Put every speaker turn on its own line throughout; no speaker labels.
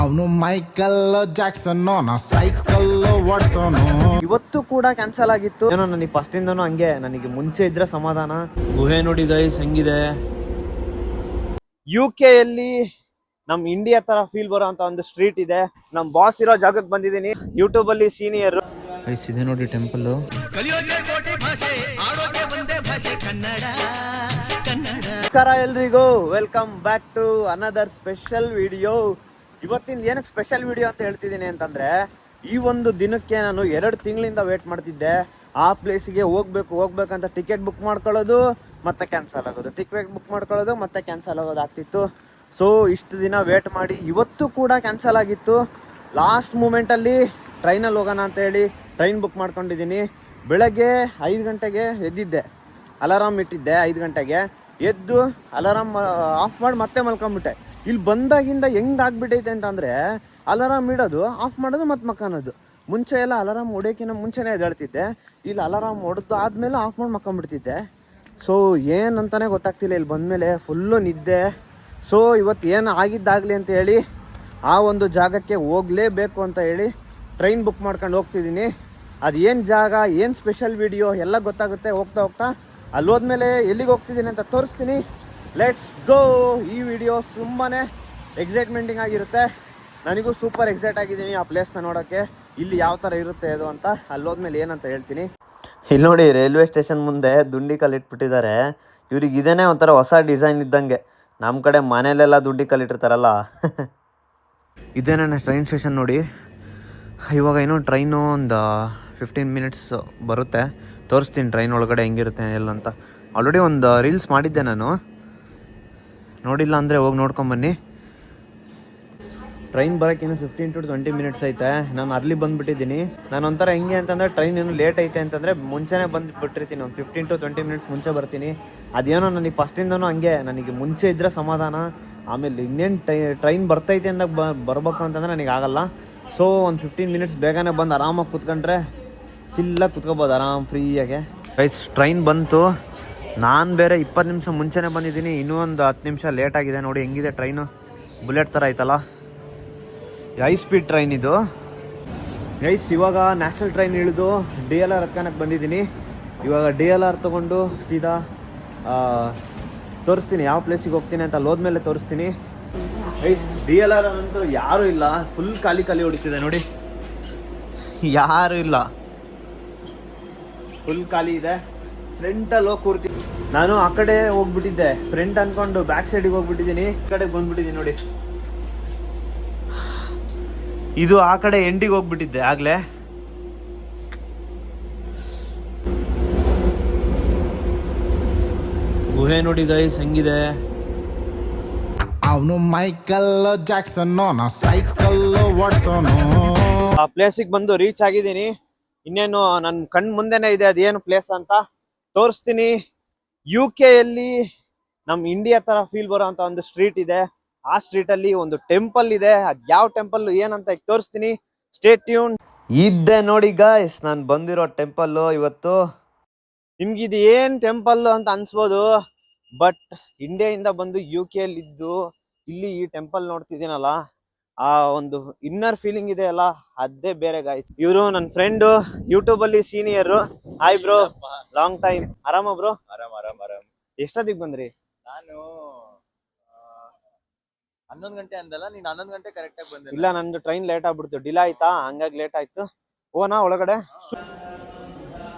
ಅವನು Michael Jackson ನಾ cycle ಓಡಿಸೋನು.
ಇವತ್ತು ಕೂಡ ಕ್ಯಾನ್ಸಲ್ ಆಗಿತ್ತು. ಏನೋ ನನಗೆ ಫಸ್ಟ್ ಇಂದನೂ ಹಂಗೆ, ನನಗೆ ಮುಂಚೆ ಇದ್ರೆ ಸಮಾಧಾನ. ಗುಹೆ ನೋಡಿ ಗೈಸ್ ಹೆಂಗಿದೆ. UK ಯಲ್ಲಿ ನಮ್ ಇಂಡಿಯಾ ತರ ಫೀಲ್ ಬರೋ ಅಂತ ಒಂದು ಸ್ಟ್ರೀಟ್ ಇದೆ. ನಮ್ ಬಾಸ್ ಇರೋ ಜಾಗಕ್ಕೆ ಬಂದಿದ್ದೀನಿ. ಯೂಟ್ಯೂಬ್ ಅಲ್ಲಿ ಸೀನಿಯರ್ ಗೈಸ್ ಇದೆ ನೋಡಿ ಟೆಂಪಲ್. ನಮಸ್ಕಾರ ಎಲ್ರಿಗೂ, welcome back to another special video. ಇವತ್ತಿನ ಏನಕ್ಕೆ ಸ್ಪೆಷಲ್ ವಿಡಿಯೋ ಅಂತ ಹೇಳ್ತಿದ್ದೀನಿ ಅಂತಂದ್ರೆ, ಈ ಒಂದು ದಿನಕ್ಕೆ ನಾನು 2 ತಿಂಗಳಿಂದ ವೇಟ್ ಮಾಡ್ತಿದ್ದೆ. ಆ ಪ್ಲೇಸಿಗೆ ಹೋಗ್ಬೇಕಂತ ಟಿಕೆಟ್ ಬುಕ್ ಮಾಡ್ಕೊಳ್ಳೋದು ಮತ್ತೆ ಕ್ಯಾನ್ಸಲ್ ಆಗೋದು, ಟಿಕೆಟ್ ಬುಕ್ ಮಾಡ್ಕೊಳ್ಳೋದು ಮತ್ತೆ ಕ್ಯಾನ್ಸಲ್ ಆಗೋದು ಆಗ್ತಿತ್ತು. ಸೊ ಇಷ್ಟು ದಿನ ವೇಟ್ ಮಾಡಿ ಇವತ್ತು ಕೂಡ ಕ್ಯಾನ್ಸಲ್ ಆಗಿತ್ತು. ಲಾಸ್ಟ್ ಮೂಮೆಂಟಲ್ಲಿ ಟ್ರೈನಲ್ಲಿ ಹೋಗೋಣ ಅಂತ ಹೇಳಿ ಟ್ರೈನ್ ಬುಕ್ ಮಾಡ್ಕೊಂಡಿದ್ದೀನಿ. ಬೆಳಗ್ಗೆ 5 ಗಂಟೆಗೆ ಎದ್ದಿದ್ದೆ, ಅಲಾರಾಮ್ ಇಟ್ಟಿದ್ದೆ. 5 ಗಂಟೆಗೆ ಎದ್ದು ಅಲಾರಾಮ್ ಆಫ್ ಮಾಡಿ ಮತ್ತೆ ಮಲ್ಕೊಂಬಿಟ್ಟೆ. ಇಲ್ಲಿ ಬಂದಾಗಿಂದ ಹೆಂಗಾಗ್ಬಿಟ್ಟೈತೆ ಅಂತಂದರೆ, ಅಲಾರಾಮ್ ಇಡೋದು, ಆಫ್ ಮಾಡೋದು ಮತ್ತು ಮಕ್ಕನೋದು. ಮುಂಚೆ ಎಲ್ಲ ಅಲಾರಾಮ್ ಹೊಡೆಯೋಕ್ಕಿಂತ ಮುಂಚೆನೇ ಎದ್ದೇಳ್ತಿದ್ದೆ. ಇಲ್ಲಿ ಅಲಾರಾಮ್ ಹೊಡೆದು ಆದಮೇಲೆ ಆಫ್ ಮಾಡಿ ಮಕ್ಕೊಂಬಿಡ್ತಿದ್ದೆ. ಸೊ ಏನಂತಾನೆ ಗೊತ್ತಾಗ್ತಿಲ್ಲ. ಇಲ್ಲಿ ಬಂದಮೇಲೆ ಫುಲ್ಲು ನಿದ್ದೆ. ಸೊ ಇವತ್ತು ಏನು ಆಗಿದ್ದಾಗಲಿ ಅಂತ ಹೇಳಿ ಆ ಒಂದು ಜಾಗಕ್ಕೆ ಹೋಗಲೇಬೇಕು ಅಂತ ಹೇಳಿ ಟ್ರೈನ್ ಬುಕ್ ಮಾಡ್ಕೊಂಡು ಹೋಗ್ತಿದ್ದೀನಿ. ಅದು ಏನು ಜಾಗ, ಏನು ಸ್ಪೆಷಲ್ ವಿಡಿಯೋ ಎಲ್ಲ ಗೊತ್ತಾಗುತ್ತೆ ಹೋಗ್ತಾ. ಅಲ್ಲಿ ಹೋದ್ಮೇಲೆ ಎಲ್ಲಿಗೆ ಹೋಗ್ತಿದ್ದೀನಿ ಅಂತ ತೋರಿಸ್ತೀನಿ. Let's go. ಈ ವಿಡಿಯೋ ತುಂಬಾ ಎಕ್ಸೈಟ್ಮೆಂಟಿಂಗ್ ಆಗಿರುತ್ತೆ. ನನಗೂ ಸೂಪರ್ ಎಕ್ಸೈಟ್ ಆಗಿದ್ದೀನಿ ಆ ಪ್ಲೇಸ್ನ ನೋಡೋಕ್ಕೆ. ಇಲ್ಲಿ ಯಾವ ಥರ ಇರುತ್ತೆ ಅದು ಅಂತ ಅಲ್ಲಿ ಹೋದ್ಮೇಲೆ ಏನಂತ ಹೇಳ್ತೀನಿ. ಇಲ್ಲಿ ನೋಡಿ, ರೈಲ್ವೆ ಸ್ಟೇಷನ್ ಮುಂದೆ ದುಂಡಿ ಕಲ್ಲು ಇಟ್ಬಿಟ್ಟಿದ್ದಾರೆ. ಇವ್ರಿಗೆ ಇದೇನೇ ಒಂಥರ ಹೊಸ ಡಿಸೈನ್ ಇದ್ದಂಗೆ. ನಮ್ಮ ಕಡೆ ಮನೇಲೆಲ್ಲ ದುಂಡಿ ಕಲ್ಲು ಇಟ್ಟಿರ್ತಾರಲ್ಲ ಇದೇನೇ ಟ್ರೈನ್ ಸ್ಟೇಷನ್ ನೋಡಿ. ಇವಾಗ ಏನೋ ಟ್ರೈನು ಒಂದು 15 ಮಿನಿಟ್ಸ್ ಬರುತ್ತೆ. ತೋರಿಸ್ತೀನಿ ಟ್ರೈನ್ ಒಳಗಡೆ ಹೆಂಗಿರುತ್ತೆ ಎಲ್ಲ ಅಂತ. ಆಲ್ರೆಡಿ ಒಂದು ರೀಲ್ಸ್ ಮಾಡಿದ್ದೆ ನಾನು, ನೋಡಿಲ್ಲ ಅಂದರೆ ಹೋಗಿ ನೋಡ್ಕೊಂಬನ್ನಿ. ಟ್ರೈನ್ ಬರೋಕ್ಕಿನ್ನು 15 to 20 ಮಿನಿಟ್ಸ್ ಐತೆ. ನಾನು ಅರ್ಲಿ ಬಂದುಬಿಟ್ಟಿದ್ದೀನಿ. ನಾನು ಒಂಥರ ಹೆಂಗೆ ಅಂತಂದರೆ, ಟ್ರೈನ್ ಇನ್ನೂ ಲೇಟ್ ಐತೆ ಅಂತಂದರೆ ಮುಂಚೆನೇ ಬಂದುಬಿಟ್ಟಿರ್ತೀನಿ. ಒಂದು 15 to 20 ಮಿನಿಟ್ಸ್ ಮುಂಚೆ ಬರ್ತೀನಿ. ಅದೇನೋ ನನಗೆ ಫಸ್ಟಿಂದನೂ ಹಂಗೆ, ನನಗೆ ಮುಂಚೆ ಇದ್ದರೆ ಸಮಾಧಾನ. ಆಮೇಲೆ ಇನ್ನೇನು ಟ್ರೈನ್ ಬರ್ತೈತೆ ಅಂದಾಗ ಬರ್ಬೇಕು ಅಂತಂದರೆ ನನಗೆ ಆಗಲ್ಲ. ಸೊ ಒಂದು 15 ಮಿನಿಟ್ಸ್ ಬೇಗನೆ ಬಂದು ಆರಾಮಾಗಿ ಕೂತ್ಕೊಂಡ್ರೆ ಚಿಲ್ಲಾಗಿ ಕುತ್ಕೋಬೋದು ಆರಾಮ್ ಫ್ರೀಯಾಗೆ. ಗೈಸ್ ಟ್ರೈನ್ ಬಂತು. ನಾನು ಬೇರೆ 20 ನಿಮಿಷ ಮುಂಚೆನೇ ಬಂದಿದ್ದೀನಿ. ಇನ್ನೂ ಒಂದು 10 ನಿಮಿಷ ಲೇಟ್ ಆಗಿದೆ. ನೋಡಿ ಹೆಂಗಿದೆ ಟ್ರೈನು, ಬುಲೆಟ್ ಥರ ಐತಲ್ಲ. ಹೈ ಸ್ಪೀಡ್ ಟ್ರೈನ್ ಇದು. ಗೈಸ್ ಇವಾಗ ನ್ಯಾಷನಲ್ ಟ್ರೈನ್ ಇಳಿದು DLR ಹತ್ಕೊಳಕ್ಕೆ ಬಂದಿದ್ದೀನಿ. ಇವಾಗ DLR ತೊಗೊಂಡು ಸೀದಾ ತೋರಿಸ್ತೀನಿ ಯಾವ ಪ್ಲೇಸಿಗೆ ಹೋಗ್ತೀನಿ ಅಂತ. ಅಲ್ಲಿ ಹೋದ್ಮೇಲೆ ತೋರಿಸ್ತೀನಿ. ಗೈಸ್ DLR ಅಂತೂ ಯಾರೂ ಇಲ್ಲ, ಫುಲ್ ಖಾಲಿ ಹೊಡಿತಿದೆ ನೋಡಿ, ಯಾರೂ ಇಲ್ಲ, ಫುಲ್ ಖಾಲಿ ಇದೆ. ಫ್ರಂಟಲ್ಲಿ ಹೋಗಿ ಕೂರ್ತೀನಿ. ನಾನು ಆ ಕಡೆ ಹೋಗ್ಬಿಟ್ಟಿದ್ದೆ, ಫ್ರಂಟ್ ಅಂದ್ಕೊಂಡು ಬ್ಯಾಕ್ ಸೈಡಿಗೆ ಹೋಗ್ಬಿಟ್ಟಿದ್ದೀನಿ. ಈ ಕಡೆಗೆ ಬಂದ್ಬಿಟ್ಟಿದ್ದೀನಿ ನೋಡಿ. ಇದು ಆ ಕಡೆ ಎಂಡಿಗೆ ಹೋಗ್ಬಿಟ್ಟಿದ್ದೆ ಆಗ್ಲೇ. ಗುಹೆ ನೋಡಿ ಗೈಸ್ ಹೆಂಗಿದೆ.
ಅವನು ಮೈಕಲ್ ಜಾಕ್ಸನ್ ನಾ ಸೈಕಲ್ ಓಡಿಸೋನು.
ಆ ಪ್ಲೇಸಿಗೆ ಬಂದು ರೀಚ್ ಆಗಿದ್ದೀನಿ. ಇನ್ನೇನು ನನ್ನ ಕಣ್ ಮುಂದೆನೇ ಇದೆ ಅದೇನು ಪ್ಲೇಸ್ ಅಂತ ತೋರಿಸ್ತೀನಿ. UK ಯಲ್ಲಿ ನಮ್ಮ ಇಂಡಿಯಾ ತರ ಫೀಲ್ ಬರೋ ಅಂತ ಒಂದು ಸ್ಟ್ರೀಟ್ ಇದೆ. ಆ ಸ್ಟ್ರೀಟಲ್ಲಿ ಒಂದು ಟೆಂಪಲ್ ಇದೆ. ಅದು ಯಾವ ಟೆಂಪಲ್ ಏನಂತ ತೋರಿಸ್ತೀನಿ. Stay tune. ಇದ್ದೆ ನೋಡಿ ಗಾಯ್ಸ್ ನಾನು ಬಂದಿರೋ ಟೆಂಪಲ್ಲು ಇವತ್ತು. ನಿಮ್ಗಿದು ಏನು ಟೆಂಪಲ್ಲು ಅಂತ ಅನ್ಸ್ಬೋದು, ಬಟ್ ಇಂಡಿಯಾದಿಂದ ಬಂದು UK ಯಲ್ಲಿದ್ದು ಇಲ್ಲಿ ಈ ಟೆಂಪಲ್ ನೋಡ್ತಿದ್ದೀನಲ್ಲ, ಆ ಒಂದು ಇನ್ನರ್ ಫೀಲಿಂಗ್ ಇದೆ ಅಲ್ಲ, ಅದೇ ಬೇರೆ ಗಾಯ್ಸ್. ಇವರು ನನ್ನ ಫ್ರೆಂಡು, ಯೂಟ್ಯೂಬ್ ಅಲ್ಲಿ senior. Hi bro, long time. ಆರಾಮ ಬ್ರೋ?
ಆರಾಮ್.
ಎಷ್ಟೊತ್ತಿಗೆ ಬಂದ್ರಿ?
ನಾನು 11 ಗಂಟೆ ಅಂದಲ್ಲ, ನೀನ್ 11 ಗಂಟೆ ಕರೆಕ್ಟ್ ಆಗಿ ಬಂದೆ.
ಇಲ್ಲ, ನಂದು ಟ್ರೈನ್ ಲೇಟ್ ಆಗ್ಬಿಡ್ತು, ಡಿಲೇ ಆಯ್ತಾ, ಹಂಗಾಗಿ ಲೇಟ್ ಆಯ್ತು. ಓನಾ ಒಳಗಡೆ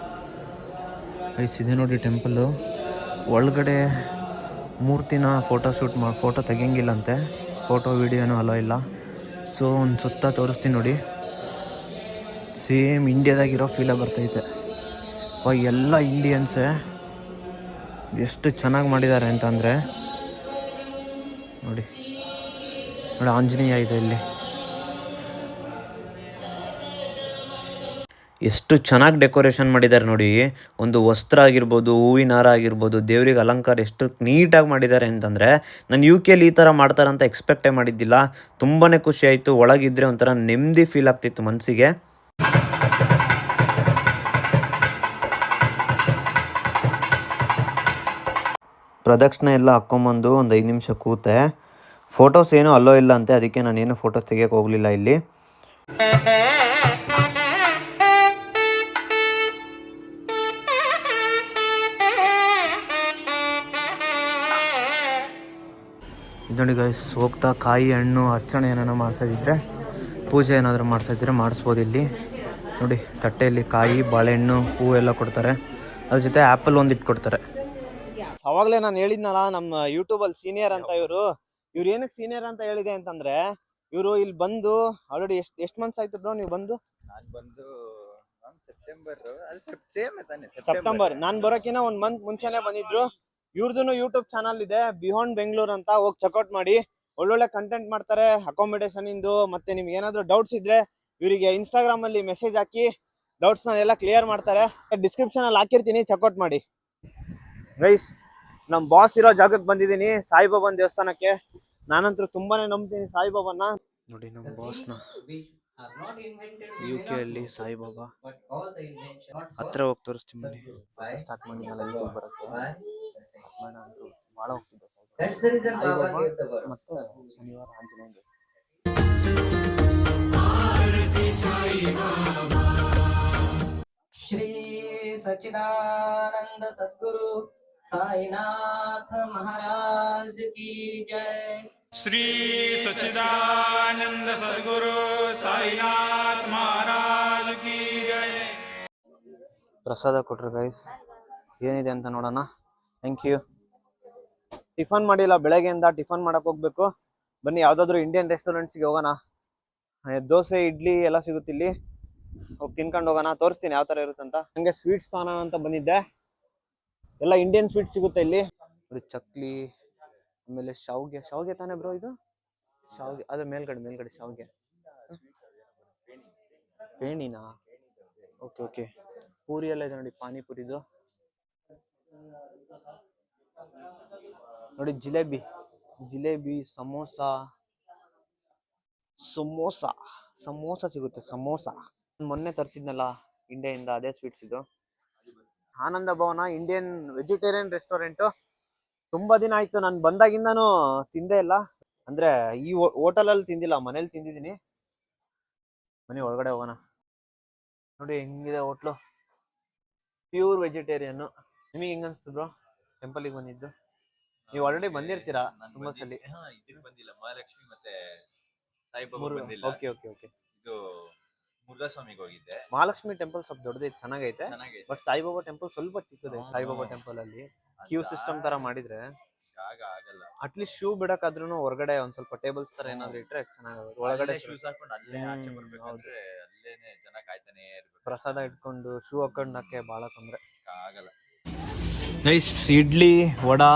ಇದೆ ನೋಡಿ ಟೆಂಪಲ್ಲು. ಒಳಗಡೆ ಮೂರ್ತಿನ ಫೋಟೋ ತೆಗಿಯಂಗಿಲ್ಲಂತೆ, ಫೋಟೋ ವಿಡಿಯೋನೂ ಅಲೋ ಇಲ್ಲ. ಸೊ ಒಂದು ಸುತ್ತ ತೋರಿಸ್ತೀನಿ ನೋಡಿ. ಸೇಮ್ ಇಂಡಿಯಾದಾಗಿರೋ ಫೀಲೇ ಬರ್ತೈತೆ. ಎಲ್ಲ ಇಂಡಿಯನ್ಸೇ. ಎಷ್ಟು ಚೆನ್ನಾಗಿ ಮಾಡಿದ್ದಾರೆ ಅಂತಂದರೆ ನೋಡಿ ಆಂಜನೇಯ ಇದೆ ಇಲ್ಲಿ. ಎಷ್ಟು ಚೆನ್ನಾಗಿ ಡೆಕೋರೇಷನ್ ಮಾಡಿದ್ದಾರೆ ನೋಡಿ. ಒಂದು ವಸ್ತ್ರ ಆಗಿರ್ಬೋದು, ಹೂವಿನ ಹಾರ ಆಗಿರ್ಬೋದು, ದೇವ್ರಿಗೆ ಅಲಂಕಾರ ಎಷ್ಟು ನೀಟಾಗಿ ಮಾಡಿದ್ದಾರೆ ಅಂತಂದರೆ, ನಾನು UK ಯಲ್ಲಿ ಈ ಥರ ಮಾಡ್ತಾರಂತ ಎಕ್ಸ್ಪೆಕ್ಟೇ ಮಾಡಿದ್ದಿಲ್ಲ. ತುಂಬಾ ಖುಷಿ ಆಯಿತು. ಒಳಗಿದ್ರೆ ಒಂಥರ ನೆಮ್ಮದಿ ಫೀಲ್ ಆಗ್ತಿತ್ತು ಮನಸ್ಸಿಗೆ. ಪ್ರದಕ್ಷಿಣೆ ಎಲ್ಲ ಹಾಕ್ಕೊಂಬಂದು ಒಂದು 5 ನಿಮಿಷ ಕೂತೆ. ಫೋಟೋಸ್ ಏನೂ ಅಲ್ಲೋ ಇಲ್ಲ ಅಂತೆ, ಅದಕ್ಕೆ ನಾನೇನು ಫೋಟೋಸ್ ತೆಗಿಯೋಕೆ ಹೋಗಲಿಲ್ಲ ಇಲ್ಲಿ. ನೋಡಿ ಗೈಸ್, ಹೋಗ್ತಾ ಕಾಯಿ ಹಣ್ಣು ಅರ್ಚಣೆ ಏನಾರ ಮಾಡ್ಸೋದಿದ್ರೆ, ಪೂಜೆ ಏನಾದರೂ ಮಾಡ್ಸೋದಿದ್ರೆ ಮಾಡಿಸ್ಬೋದು ಇಲ್ಲಿ. ನೋಡಿ ತಟ್ಟೆಯಲ್ಲಿ ಕಾಯಿ, ಬಾಳೆಹಣ್ಣು, ಹೂವು ಎಲ್ಲ ಕೊಡ್ತಾರೆ. ಅದ್ರ ಜೊತೆ ಆ್ಯಪಲ್ ಒಂದು ಇಟ್ಕೊಡ್ತಾರೆ. ಅವಾಗಲೇ ನಾನು ಹೇಳಿದ್ನಲ್ಲ, ನಮ್ಮ ಯೂಟ್ಯೂಬಲ್ಲಿ ಸೀನಿಯರ್ ಅಂತ ಇವ್ರು ಏನಕ್ಕೆ ಸೀನಿಯರ್ ಅಂತ ಹೇಳಿದೆ ಅಂತಂದ್ರೆ, ಇವರು ಇಲ್ಲಿ ಬಂದು ಆಲ್ರೆಡಿ ಎಷ್ಟು ಮಂತ್ಸ್ ಆಯ್ತು ಬ್ರೋ ನೀವು ಬಂದು?
ನಾನು ಬಂದು
ಸೆಪ್ಟೆಂಬರ್. ನಾನು ಬರೋಕಿನ 1 ಮಂತ್ ಮುಂಚೆನೆ ಬಂದಿದ್ರು. ಇವ್ರದ್ದು ಯೂಟ್ಯೂಬ್ ಚಾನಲ್ ಇದೆ, ಬಿಹಾಂಡ್ ಬೆಂಗಳೂರು ಅಂತ, ಹೋಗಿ ಚೆಕ್ಔಟ್ ಮಾಡಿ. ಒಳ್ಳೊಳ್ಳೆ ಕಂಟೆಂಟ್ ಮಾಡ್ತಾರೆ, ಅಕಾಮಿಡೇಷನ್ ಇಂದು. ಮತ್ತೆ ನಿಮ್ಗೆ ಏನಾದ್ರು ಡೌಟ್ಸ್ ಇದ್ರೆ ಇವರಿಗೆ ಇನ್ಸ್ಟಾಗ್ರಾಮ್ ಅಲ್ಲಿ ಮೆಸೇಜ್ ಹಾಕಿ ಡೌಟ್ಸ್ ಎಲ್ಲ ಕ್ಲಿಯರ್ ಮಾಡ್ತಾರೆ. ಡಿಸ್ಕ್ರಿಪ್ಷನ್ ಅಲ್ಲಿ ಹಾಕಿರ್ತೀನಿ, ಚೆಕ್ಔಟ್ ಮಾಡಿ. ಗೈಸ್, ನಮ್ ಬಾಸ್ ಇರೋ ಜಾಗಕ್ಕೆ ಬಂದಿದ್ದೀನಿ, ಸಾಯಿಬಾಬಾನ್ ದೇವಸ್ಥಾನಕ್ಕೆ. ನಾನಂತೂ ತುಂಬಾನೇ ನಂಬ್ತೀನಿ ಸಾಯಿಬಾಬಾನ. ನೋಡಿ ನಮ್ಮ ಬಾಸ್ನ UK ಅಲ್ಲಿ ಸಾಯಿಬಾಬಾ ಹತ್ರ ಹೋಗಿ ತೋರಿಸ್ತೀನಿ. ಸ್ಟಾರ್ಟ್ ಮಾಡಿ ಬರುತ್ತೆ ಭಾಳ ಹೋಗ್ತಿದ್ದೆ ಮತ್ತು ಶನಿವಾರ ಆಂಜನೇಯ.
ಶ್ರೀ ಸಚ್ಚಿದಾನಂದ ಸದ್ಗುರು साईनाथ महाराज की जय।
श्री सच्चिदानंद सद्गुरु साईनाथ महाराज की जय।
ಪ್ರಸಾದ ಕೊಟ್ರು ಗೈಸ್, ಏನಿದೆ ಅಂತ ನೋಡೋಣ. Thank you. ಟಿಫನ್ ಮಾಡಿಲ್ಲ, ಬೆಳಗ್ಗೆಯಿಂದ ಟಿಫನ್ ಮಾಡಕ್ ಹೋಗ್ಬೇಕು. ಬನ್ನಿ ಯಾವ್ದಾದ್ರು ಇಂಡಿಯನ್ ರೆಸ್ಟೋರೆಂಟ್ಸ್ಗೆ ಹೋಗೋಣ. ದೋಸೆ, ಇಡ್ಲಿ ಎಲ್ಲ ಸಿಗುತ್ತಿಲ್ಲಿ, ಹೋಗಿ ತಿನ್ಕೊಂಡು ಹೋಗೋಣ. ತೋರಿಸ್ತೀನಿ ಯಾವ ತರ ಇರುತ್ತಂತ. ಹಂಗೆ ಸ್ವೀಟ್ಸ್ ತಾನ ಅಂತ ಬಂದಿದ್ದೆ. ಎಲ್ಲ ಇಂಡಿಯನ್ ಸ್ವೀಟ್ ಸಿಗುತ್ತೆ ಇಲ್ಲಿ. ಚಕ್ಲಿ, ಆಮೇಲೆ ಶಾವ್ಗೆ ತಾನೇ ಬ್ರೋ ಇದು? ಶಾವ್ಗೆ ಅದ್ರ ಮೇಲ್ಗಡೆ ಶಾವ್ಗೆ, ಪೇಣಿನಾ? ಓಕೆ. ಪೂರಿ ಎಲ್ಲ ಇದೆ ನೋಡಿ, ಪಾನಿಪುರಿದು ನೋಡಿ. ಜಿಲೇಬಿ, ಸಮೋಸ ಸಿಗುತ್ತೆ. ಮೊನ್ನೆ ತರಿಸಿದ್ನಲ್ಲ ಇಂಡಿಯಾದಿಂದ, ಅದೇ ಸ್ವೀಟ್ಸ್ ಇದು. ಆನಂದ ಭವನ ಇಂಡಿಯನ್ ವೆಜಿಟೇರಿಯನ್ ರೆಸ್ಟೋರೆಂಟ್. ತುಂಬಾ ದಿನ ಆಯ್ತು ನಾನು ಬಂದಾಗಿಂದಾನು ತಿಂದೇ ಇಲ್ಲ. ಅಂದ್ರೆ ಈ ಹೋಟೆಲ್ ಅಲ್ಲಿ ತಿಂದಿಲ್ಲ, ಮನೇಲಿ ತಿಂದಿದ್ದೀನಿ. ಮನೆ ಒಳಗಡೆ ಹೋಗೋಣ. ನೋಡಿ ಹೆಂಗಿದೆ ಹೋಟ್ಲು, ಪ್ಯೂರ್ ವೆಜಿಟೇರಿಯನ್. ನಿಮಗೆ ಹೆಂಗ ಅನ್ಸ್ತು ಬ್ರೋ ಟೆಂಪಲ್ಗೆ ಬಂದಿದ್ದು? ನೀವು ಆಲ್ರೆಡಿ ಬಂದಿರ್ತೀರಾ ತುಂಬಾ ಸಲ.
ಬಂದಿಲ್ಲ, ಮಹಾಲಕ್ಷ್ಮಿ ಮತ್ತೆ ಸಾಯಿಬಾಬಾ ಬಂದಿಲ್ಲ.
ಓಕೆ.
ಇದು ಮುರುಘಾಸ್ವಾಮಿಗೆ ಹೋಗಿದ್ದೆ.
ಮಹಾಲಕ್ಷ್ಮಿ ಟೆಂಪಲ್ ಸ್ವಲ್ಪ ದೊಡ್ಡದೈತೆ, ಚೆನ್ನಾಗೈತೆ. ಬಟ್ ಸಾಯಿಬಾಬಾ ಟೆಂಪಲ್ ಸ್ವಲ್ಪ ಚಿಕ್ಕದೈತೆ. ಸಾಯಿಬಾಬಾ ಟೆಂಪಲ್ ಅಲ್ಲಿ ಕ್ಯೂ ಸಿಸ್ಟಮ್ ತರ ಮಾಡಿದ್ರೆ
ಜಾಗ ಆಗಲ್ಲ.
ಅಟ್ಲೀಸ್ಟ್ ಶೂ ಬಿಡಕಾದ್ರೂ ಹೊರಗಡೆ ಒಂದ್ ಸ್ವಲ್ಪ ಟೇಬಲ್ಸ್ ತರ ಏನಾದ್ರು ಇಟ್ರೆ ಚೆನ್ನಾಗುತ್ತೆ. ಒಳಗಡೆ
ಶೂಸ್ ಹಾಕೊಂಡು ಅಲ್ಲೇ ಆಚೆ ಬರ್ಬೇಕಾದ್ರೆ ಅಲ್ಲೇನೆ ಜನ ಕಾಯ್ತಾನೆ ಇರ್ಬೇಕು.
ಪ್ರಸಾದ ಇಟ್ಕೊಂಡು ಶೂ ಹಾಕೊಂಡಕ್ಕೆ ಬಹಳ ತೊಂದ್ರೆ
ಆಗಲ್ಲ.
ನೈಸ್. ಇಡ್ಲಿ, ವಡಾ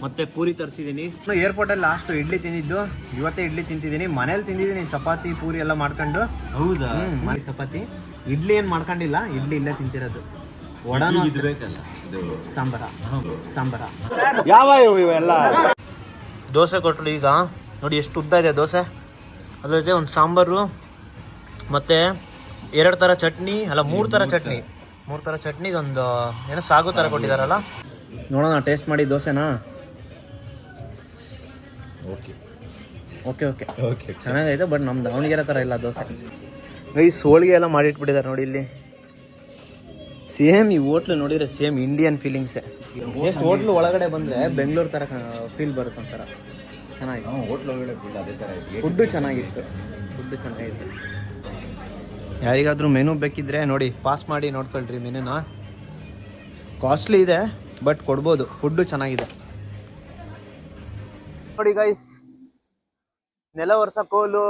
ಮತ್ತೆ ಪೂರಿ ತರಿಸಿದೀನಿ. ಏರ್ಪೋರ್ಟ್ ಅಲ್ಲಿ ಲಾಸ್ಟ್ ಇಡ್ಲಿ ತಿಂದಿದ್ದು, ಇವತ್ತೇ ಇಡ್ಲಿ ತಿಂತಿದ್ದೀನಿ. ಮನೇಲಿ ತಿಂದಿದ್ದೀನಿ ಚಪಾತಿ ಪೂರಿ ಎಲ್ಲ ಮಾಡ್ಕೊಂಡು. ಹೌದಾ? ಚಪಾತಿ, ಇಡ್ಲಿ ಏನ್ ಮಾಡ್ಕೊಂಡಿಲ್ಲ, ಇಡ್ಲಿ ಇಲ್ಲೇ ತಿಂತಿರೋದು. ವಡಾನು
ಬೇಕಲ್ಲ,
ಸಾಂಬಾರ
ಯಾವ ಇವೆಲ್ಲ.
ದೋಸೆ ಕೊಟ್ಟರು ಈಗ ನೋಡಿ, ಎಷ್ಟು ಉದ್ದ ಇದೆ ದೋಸೆ. ಅದ್ರ ಜೊತೆ ಒಂದು ಸಾಂಬಾರು, ಮತ್ತೆ 2 ಥರ ಚಟ್ನಿ, ಅಲ್ಲ 3 ಥರ ಚಟ್ನಿ. 3 ಥರ ಚಟ್ನಿ, ಇದೊಂದು ಏನೋ ಸಾಗು ಥರ ಕೊಟ್ಟಿದ್ದಾರಲ್ಲ. ನೋಡೋಣ ಟೇಸ್ಟ್ ಮಾಡಿ ದೋಸೆನಾ. ಓಕೆ ಚೆನ್ನಾಗೈತೆ, ಬಟ್ ನಮ್ಮ ದಾವಣಗೆರೆ ಥರ ಇಲ್ಲ ದೋಸೆ. ಹೋಳಿಗೆ ಎಲ್ಲ ಮಾಡಿಟ್ಬಿಟ್ಟಿದ್ದಾರೆ ನೋಡಿ ಇಲ್ಲಿ. ಸೇಮ್ ಈ ಹೋಟ್ಲು ನೋಡಿದ್ರೆ ಸೇಮ್ ಇಂಡಿಯನ್ ಫೀಲಿಂಗ್ಸೇ. ಎಷ್ಟು ಹೋಟ್ಲು ಒಳಗಡೆ ಬಂದರೆ ಬೆಂಗಳೂರು ಥರ ಫೀಲ್ ಬರುತ್ತೆ ಒಂಥರ. ಚೆನ್ನಾಗಿದೆ
ಹೋಟ್ಲ್ ಒಳಗಡೆ ಅದೇ ಥರ ಇದೆ.
ಫುಡ್ಡು ಚೆನ್ನಾಗಿತ್ತು. ಯಾರಿಗಾದ್ರೂ ಮೆನು ಬೇಕಿದ್ರೆ ನೋಡಿ, ಪಾಸ್ ಮಾಡಿ ನೋಡ್ಕೊಳ್ರಿ ಮೆನುನ. ಕಾಸ್ಟ್ಲಿ ಇದೆ ಬಟ್ ಕೊಡ್ಬೋದು, ಫುಡ್ಡು ಚೆನ್ನಾಗಿದೆ. ನೋಡಿ ಗೈಸ್, ನೆಲ ಒರೆಸೋ ಕೋಲು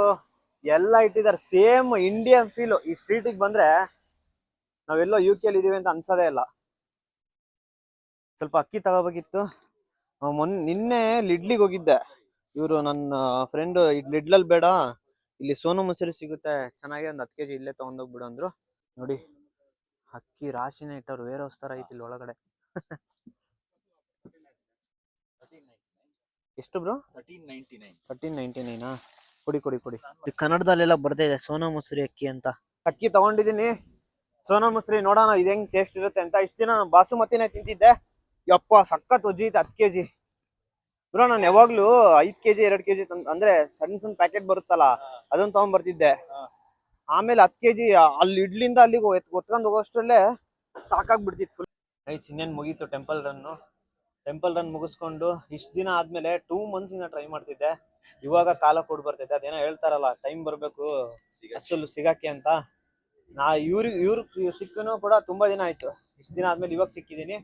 ಎಲ್ಲ ಇಟ್ಟಿದ್ದಾರೆ, ಸೇಮ್ ಇಂಡಿಯನ್ ಫೀಲು. ಈ ಸ್ಟ್ರೀಟಿಗೆ ಬಂದ್ರೆ ನಾವೆಲ್ಲೋ UK ಅಲ್ಲಿ ಇದೀವಿ ಅಂತ ಅನ್ಸೋದೇ ಇಲ್ಲ. ಸ್ವಲ್ಪ ಅಕ್ಕಿ ತಗೋಬೇಕಿತ್ತು. ನಿನ್ನೆ ಲಿಡ್ಲಿಗೆ ಹೋಗಿದ್ದೆ. ಇವರು ನನ್ನ ಫ್ರೆಂಡ್, ಲಿಡ್ಲಲ್ಲಿ ಬೇಡ, ಇಲ್ಲಿ ಸೋನು ಮೊಸರು ಸಿಗುತ್ತೆ ಚೆನ್ನಾಗಿ, ಒಂದು 10 kg ಇಲ್ಲೇ ತಗೊಂಡೋಗ್ಬಿಡು ಅಂದ್ರು. ನೋಡಿ ಅಕ್ಕಿ ರಾಶಿನೇ ಇಟ್ಟವ್ರು, ವೇರ್ ಹೌಸ್ ತರ ಐತಿ ಇಲ್ಲಿ ಒಳಗಡೆ. ಎಷ್ಟು ಬ್ರೋ? 1399. ಕೊಡಿ. ಕನ್ನಡದಲ್ಲೆಲ್ಲ ಬರ್ತಾ ಇದೆ ಸೋನಾ ಮಸೂರಿ ಅಕ್ಕಿ ಅಂತ. ಅಕ್ಕಿ ತಗೊಂಡಿದ್ದೀನಿ, ಸೋನಾ ಮಸೂರಿ. ನೋಡೋಣ ಇದು ಹೆಂಗ್ ಟೇಸ್ಟ್ ಇರುತ್ತೆ ಅಂತ. ಇಷ್ಟು ದಿನ ಬಾಸುಮತಿನೇ ತಿಂತಿದ್ದೆ. ಯಪ್ಪ ಸಖತ್ ಒಜ್ಜಿ ಐತೆ. 10 kg ಬ್ರೋ ನಾನು ಯಾವಾಗ್ಲೂ 5 kg 2 kg ಅಂದ್ರೆ ಸಣ್ಣ ಪ್ಯಾಕೆಟ್ ಬರುತ್ತಲ್ಲ ಅದನ್ನ ತಗೊಂಡ್ಬರ್ತಿದ್ದೆ. ಆಮೇಲೆ 10 kg ಅಲ್ಲಿ ಇಡ್ಲಿಂದ ಅಲ್ಲಿಗೆ ಹೊತ್ಕೊಂಡ್ ಹೋಗೋಷ್ಟ್ರಲ್ಲೇ ಸಾಕಾಗ್ಬಿಡ್ತಿತ್ತು ಫುಲ್. ಇನ್ನೇನ್ ಮುಗೀತು ಟೆಂಪಲ್ ರನ್ ಮುಗಿಸ್ಕೊಂಡು ಇಷ್ಟ ದಿನ ಆದ್ಮೇಲೆ 2 months ಇಂದ ಟ್ರೈ ಮಾಡ್ತಿದ್ದೆ. ಇವಾಗ ಕಾಲ ಕೊಡ್ ಬರ್ತೈತೆ. ಅದೇನೋ ಹೇಳ್ತಾರಲ್ಲ ಟೈಮ್ ಬರ್ಬೇಕು ಅಸಲು ಸಿಗಾಕೆ ಅಂತ. ಇವ್ರು ಸಿಕ್ಕನು ಕೂಡ ತುಂಬಾ ದಿನ ಆಯ್ತು. ಇಷ್ಟ ದಿನ ಆದ್ಮೇಲೆ ಇವಾಗ ಸಿಕ್ಕಿದೀನಿ.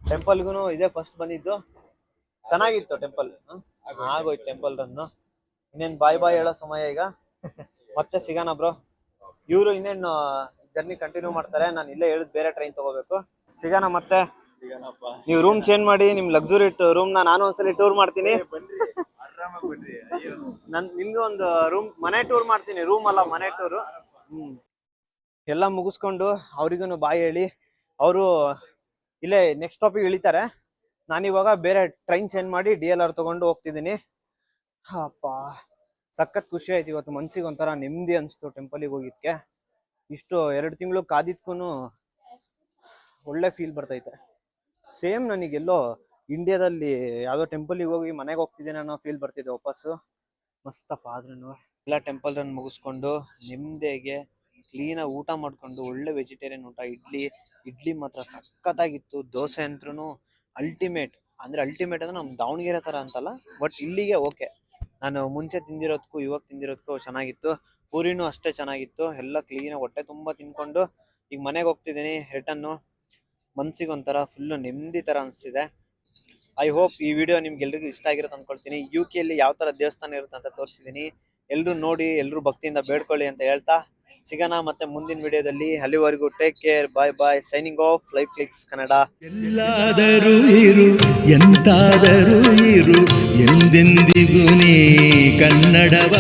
ಟೆಂಪಲ್ಗೂ ಇದೇ ಫಸ್ಟ್ ಬಂದಿದ್ದು. ಚೆನ್ನಾಗಿತ್ತು ಟೆಂಪಲ್. ಆಗೋಯ್ತು ಟೆಂಪಲ್ ರನ್ನು. ಇನ್ನೇನ್ ಬಾಯ್ ಹೇಳೋ ಸಮಯ ಈಗ. ಮತ್ತೆ ಸಿಗೋಣ ಬ್ರೋ. ಇವ್ರು ಇನ್ನೇನು ಜರ್ನಿ ಕಂಟಿನ್ಯೂ ಮಾಡ್ತಾರೆ. ನಾನು ಇಲ್ಲೇ ಹೇಳಿದ್ ಬೇರೆ ಟ್ರೈನ್ ತಗೋಬೇಕು. ಸಿಗೋಣ ಮತ್ತೆ. ನೀವು ರೂಮ್ ಚೇಂಜ್ ಮಾಡಿ ನಿಮ್ ಲಕ್ಸುರಿ ರೂಮ್ ನಾನು ಒಂದ್ಸಲಿ ಟೂರ್ ಮಾಡ್ತೀನಿ. ನಿಮ್ದು ಒಂದು ರೂಮ್ ಮನೆ ಟೂರ್ ಮಾಡ್ತೀನಿ. ರೂಮ್ ಅಲ್ಲ ಮನೆ ಟೂರ್. ಎಲ್ಲ ಮುಗಿಸ್ಕೊಂಡು ಅವ್ರಿಗೂ ಬಾಯ್ ಹೇಳಿ ಅವರು ಇಲ್ಲೇ ನೆಕ್ಸ್ಟ್ ಟಾಪಿಕ್ ಇಳಿತಾರೆ. ನಾನಿವಾಗ ಬೇರೆ ಟ್ರೈನ್ ಚೇಂಜ್ ಮಾಡಿ DLR ತಗೊಂಡು ಹೋಗ್ತಿದ್ದೀನಿ. ಅಪ್ಪ ಸಖತ್ ಖುಷಿ ಆಯ್ತು ಇವತ್ತು. ಮನ್ಸಿಗೆ ಒಂಥರ ನೆಮ್ಮದಿ ಅನಿಸ್ತು ಟೆಂಪಲಿಗೆ ಹೋಗಿದ್ಕೆ. ಇಷ್ಟು 2 ತಿಂಗಳು ಕಾದಿದ್ಕೂ ಒಳ್ಳೆ ಫೀಲ್ ಬರ್ತೈತೆ. ಸೇಮ್ ನನಗೆಲ್ಲೋ ಇಂಡಿಯಾದಲ್ಲಿ ಯಾವುದೋ ಟೆಂಪಲಿಗೆ ಹೋಗಿ ಮನೆಗೆ ಹೋಗ್ತಿದ್ದೇನೆ ಅನ್ನೋ ಫೀಲ್ ಬರ್ತಿದೆ ವಾಪಸ್ಸು. ಮಸ್ತಪ್ಪ. ಆದ್ರೂ ಎಲ್ಲ ಟೆಂಪಲ್ ರನ್ ಮುಗಿಸ್ಕೊಂಡು ನೆಮ್ಮದಿಗೆ ಕ್ಲೀನಾಗಿ ಊಟ ಮಾಡ್ಕೊಂಡು ಒಳ್ಳೆ ವೆಜಿಟೇರಿಯನ್ ಊಟ. ಇಡ್ಲಿ ಮಾತ್ರ ಸಖತ್ತಾಗಿತ್ತು. ದೋಸೆ ಅಂದ್ರೂ ಅಲ್ಟಿಮೇಟ್ ಅಂದ್ರೆ ನಮ್ಮ ದಾವಣಗೆರೆ ಥರ ಅಂತಲ್ಲ, ಬಟ್ ಇಲ್ಲಿಗೆ ಓಕೆ. ನಾನು ಮುಂಚೆ ತಿಂದಿರೋದಕ್ಕೂ ಇವಾಗ ತಿಂದಿರೋದಕ್ಕೂ ಚೆನ್ನಾಗಿತ್ತು. ಪೂರಿನೂ ಅಷ್ಟೇ ಚೆನ್ನಾಗಿತ್ತು. ಎಲ್ಲ ಕ್ಲೀನಾಗಿ ಹೊಟ್ಟೆ ತುಂಬ ತಿನ್ಕೊಂಡು ಈಗ ಮನೆಗೆ ಹೋಗ್ತಿದ್ದೀನಿ ರಿಟರ್ನು. ಮನ್ಸಿಗೆ ಒಂಥರ ಫುಲ್ಲು ನೆಮ್ಮದಿ ಥರ ಅನಿಸ್ತಿದೆ. ಐ ಹೋಪ್ ಈ ವಿಡಿಯೋ ನಿಮ್ಗೆಲ್ರಿಗೂ ಇಷ್ಟ ಆಗಿರುತ್ತೆ ಅಂದ್ಕೊಳ್ತೀನಿ. UK ಯಾವ ಥರ ದೇವಸ್ಥಾನ ಇರುತ್ತೆ ಅಂತ ತೋರಿಸಿದ್ದೀನಿ. ಎಲ್ಲರೂ ನೋಡಿ, ಎಲ್ಲರೂ ಭಕ್ತಿಯಿಂದ ಬೇಡ್ಕೊಳ್ಳಿ ಅಂತ ಹೇಳ್ತಾ ಸಿಗೋಣ ಮತ್ತೆ ಮುಂದಿನ ವಿಡಿಯೋದಲ್ಲಿ. ಅಲ್ಲಿವರೆಗೂ take care. Bye. Signing off. Life Clicks Kannada.
ಎಲ್ಲಾದರೂ ಇರು ಎಂತಾದರೂ ಇರು ಎಂದೆಂದಿಗೂ ನೀ ಕನ್ನಡವ